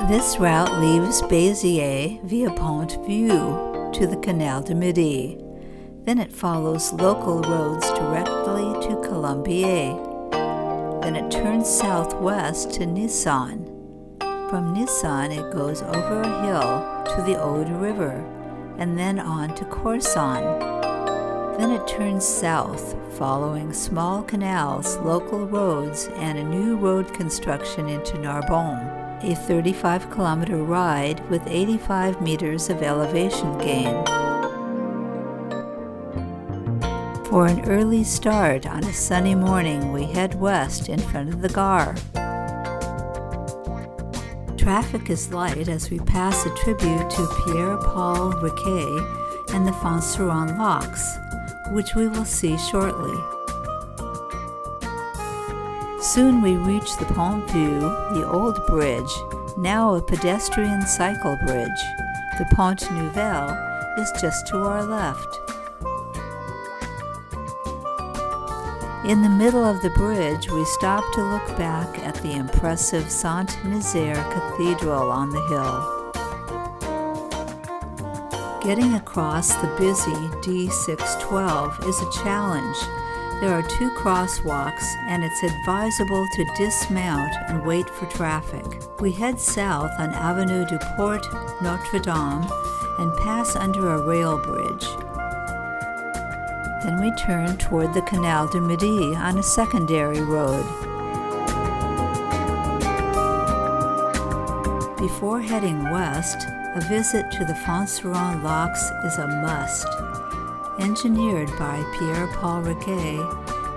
This route leaves Béziers via Pont-Vieux to the Canal du Midi. Then it follows local roads directly to Colombier. Then it turns southwest to Narbonne. From Narbonne it goes over a hill to the Aude River, and then on to Corson. Then it turns south, following small canals, local roads, and a new road construction into Narbonne, a 35-kilometer ride with 85 meters of elevation gain. For an early start on a sunny morning, we head west in front of the Gare. Traffic is light as we pass a tribute to Pierre-Paul Riquet and the Fonceron locks, which we will see shortly. Soon we reach the Pont-Vieux, the old bridge, now a pedestrian cycle bridge. The Pont Nouvelle is just to our left. In the middle of the bridge, we stop to look back at the impressive Saint-Nazaire Cathedral on the hill. Getting across the busy D612 is a challenge. There are 2 crosswalks, and it's advisable to dismount and wait for traffic. We head south on Avenue du Port Notre-Dame and pass under a rail bridge. Then we turn toward the Canal du Midi on a secondary road. Before heading west, a visit to the Fonceron locks is a must. Engineered by Pierre-Paul Riquet,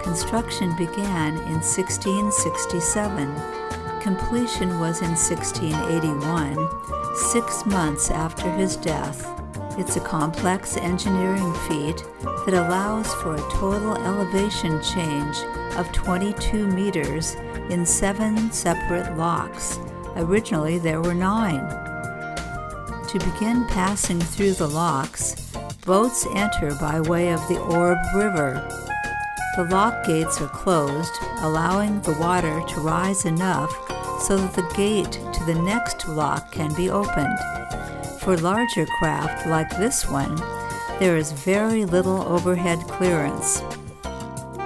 construction began in 1667. Completion was in 1681, 6 months after his death. It's a complex engineering feat that allows for a total elevation change of 22 meters in 7 separate locks. Originally, there were 9. To begin passing through the locks, boats enter by way of the Orbe River. The lock gates are closed, allowing the water to rise enough so that the gate to the next lock can be opened. For larger craft like this one, there is very little overhead clearance.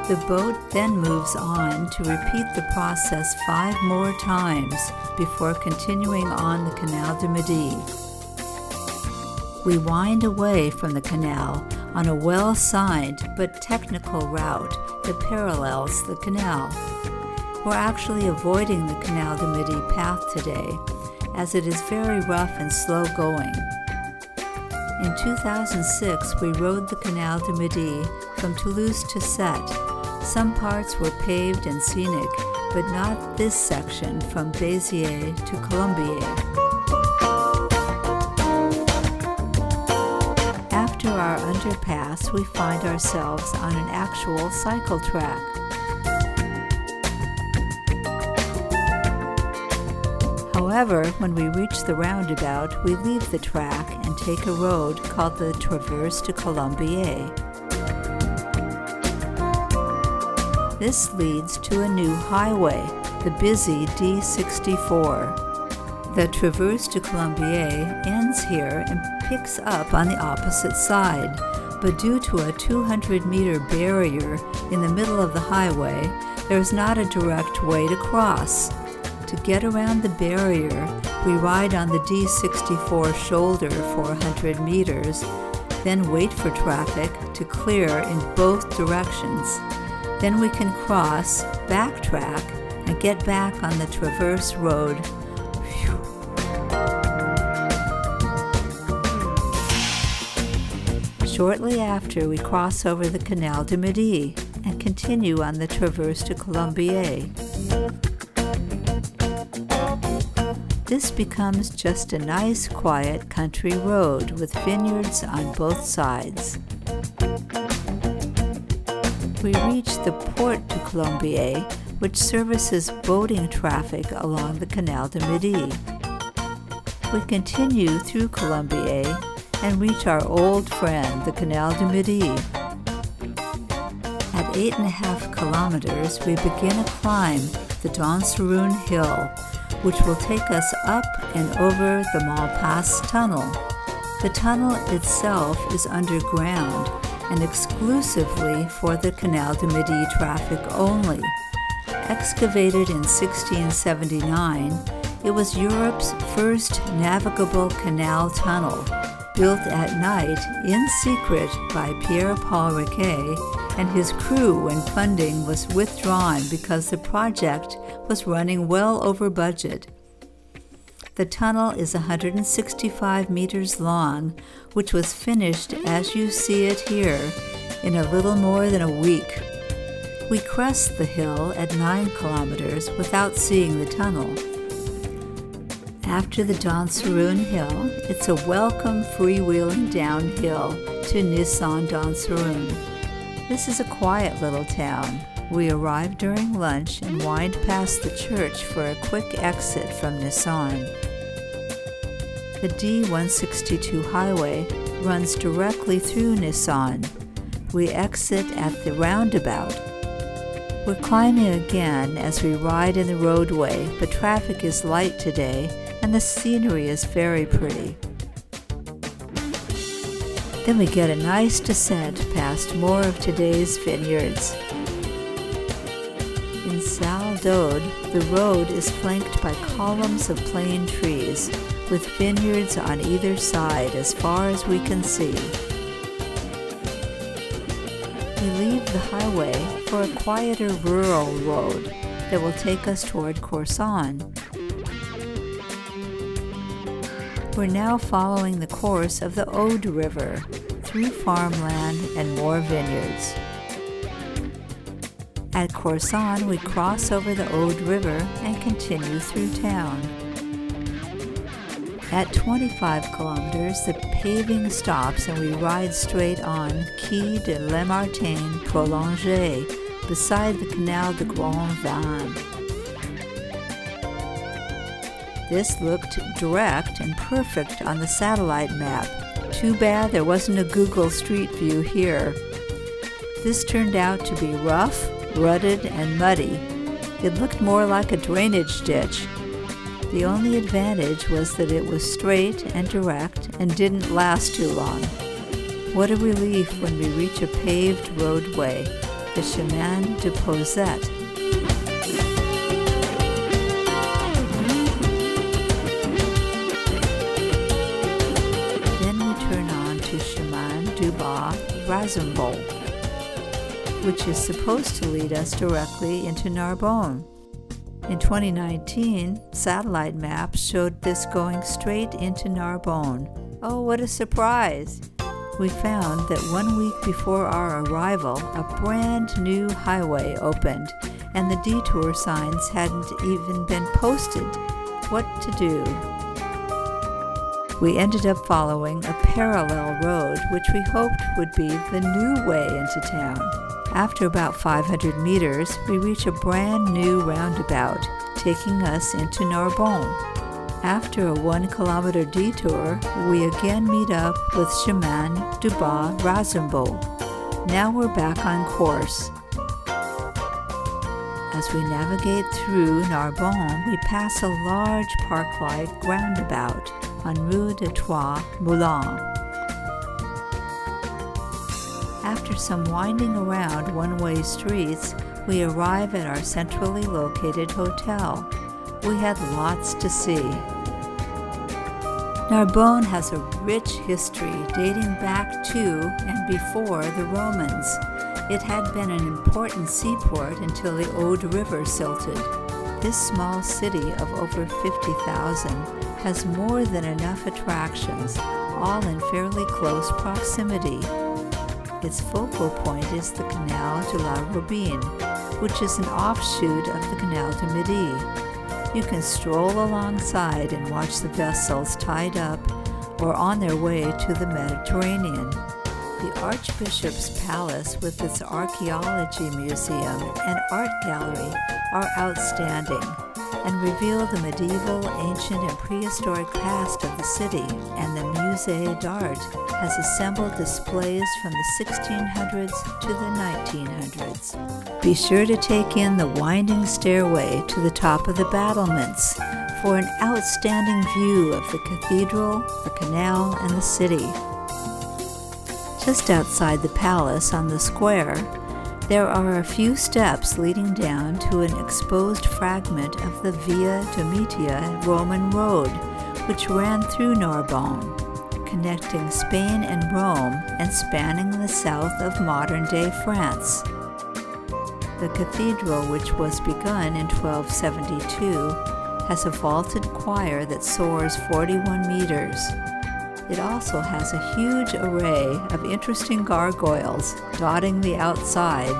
The boat then moves on to repeat the process 5 more times before continuing on the Canal du Midi. We wind away from the canal on a well-signed but technical route that parallels the canal. We're actually avoiding the Canal du Midi path today, as it is very rough and slow going. In 2006, we rode the Canal du Midi from Toulouse to Sète. Some parts were paved and scenic, but not this section from Béziers to Colombier. After our underpass, we find ourselves on an actual cycle track. However, when we reach the roundabout, we leave the track and take a road called the Traverse de Colombier. This leads to a new highway, the busy D64. The Traverse de Colombier ends here and picks up on the opposite side, but due to a 200-meter barrier in the middle of the highway, there is not a direct way to cross. To get around the barrier, we ride on the D64 shoulder for 100 meters, then wait for traffic to clear in both directions. Then we can cross, backtrack, and get back on the Traverse Road. Phew. Shortly after, we cross over the Canal du Midi and continue on the Traverse de Colombier. This becomes just a nice, quiet country road with vineyards on both sides. We reach the Port de Colombier, which services boating traffic along the Canal du Midi. We continue through Colombier and reach our old friend, the Canal du Midi. At 8.5 kilometers, we begin a climb, the Danseroon Hill, which will take us up and over the Malpass Tunnel. The tunnel itself is underground and exclusively for the Canal du Midi traffic only. Excavated in 1679, it was Europe's first navigable canal tunnel, built at night in secret by Pierre-Paul Riquet and his crew when funding was withdrawn because the project was running well over budget. The tunnel is 165 meters long, which was finished as you see it here in a little more than a week. We crest the hill at 9 kilometers without seeing the tunnel. After the Danseroon Hill, it's a welcome freewheeling downhill to Nissan-Danseroon. This is a quiet little town. We arrive during lunch and wind past the church for a quick exit from Nissan. The D162 highway runs directly through Nissan. We exit at the roundabout. We're climbing again as we ride in the roadway, but traffic is light today and the scenery is very pretty. Then we get a nice descent past more of today's vineyards. In Salle d'Aude, the road is flanked by columns of plane trees with vineyards on either side as far as we can see. We leave the highway for a quieter rural road that will take us toward Corson. We're now following the course of the Aude River through farmland and more vineyards. At Corson, we cross over the Aude River and continue through town. At 25 kilometers, the paving stops and we ride straight on Quai de Lamartine Prolongé beside the Canal de Grand Vin. This looked direct and perfect on the satellite map. Too bad there wasn't a Google Street View here. This turned out to be rough, rutted, and muddy. It looked more like a drainage ditch. The only advantage was that it was straight and direct and didn't last too long. What a relief when we reach a paved roadway, the Chemin de Posette. Rasambo, which is supposed to lead us directly into Narbonne. In 2019, satellite maps showed this going straight into Narbonne. Oh, what a surprise! We found that 1 week before our arrival, a brand new highway opened, and the detour signs hadn't even been posted. What to do? We ended up following a parallel road, which we hoped would be the new way into town. After about 500 meters, we reach a brand new roundabout, taking us into Narbonne. After a 1 kilometer detour, we again meet up with Chemin du Bas Rasambo. Now we're back on course. As we navigate through Narbonne, we pass a large park-like roundabout on Rue des Trois Moulins. After some winding around one-way streets, we arrive at our centrally located hotel. We had lots to see. Narbonne has a rich history dating back to and before the Romans. It had been an important seaport until the Aude River silted. This small city of over 50,000 has more than enough attractions, all in fairly close proximity. Its focal point is the Canal de la Robine, which is an offshoot of the Canal du Midi. You can stroll alongside and watch the vessels tied up or on their way to the Mediterranean. The Archbishop's Palace with its archaeology museum and art gallery are outstanding and reveal the medieval, ancient, and prehistoric past of the city, and the Musée d'Art has assembled displays from the 1600s to the 1900s. Be sure to take in the winding stairway to the top of the battlements for an outstanding view of the cathedral, the canal, and the city. Just outside the palace on the square, there are a few steps leading down to an exposed fragment of the Via Domitia Roman road, which ran through Narbonne, connecting Spain and Rome and spanning the south of modern-day France. The cathedral, which was begun in 1272, has a vaulted choir that soars 41 meters. It also has a huge array of interesting gargoyles dotting the outside.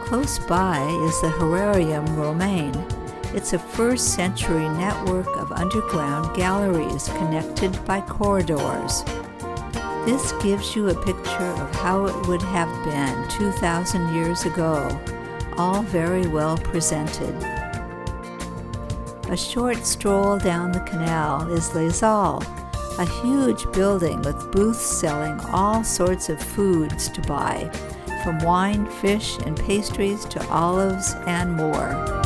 Close by is the Herrarium Romain. It's a first-century network of underground galleries connected by corridors. This gives you a picture of how it would have been 2,000 years ago, all very well presented. A short stroll down the canal is Les Halles, a huge building with booths selling all sorts of foods to buy, from wine, fish, and pastries to olives and more.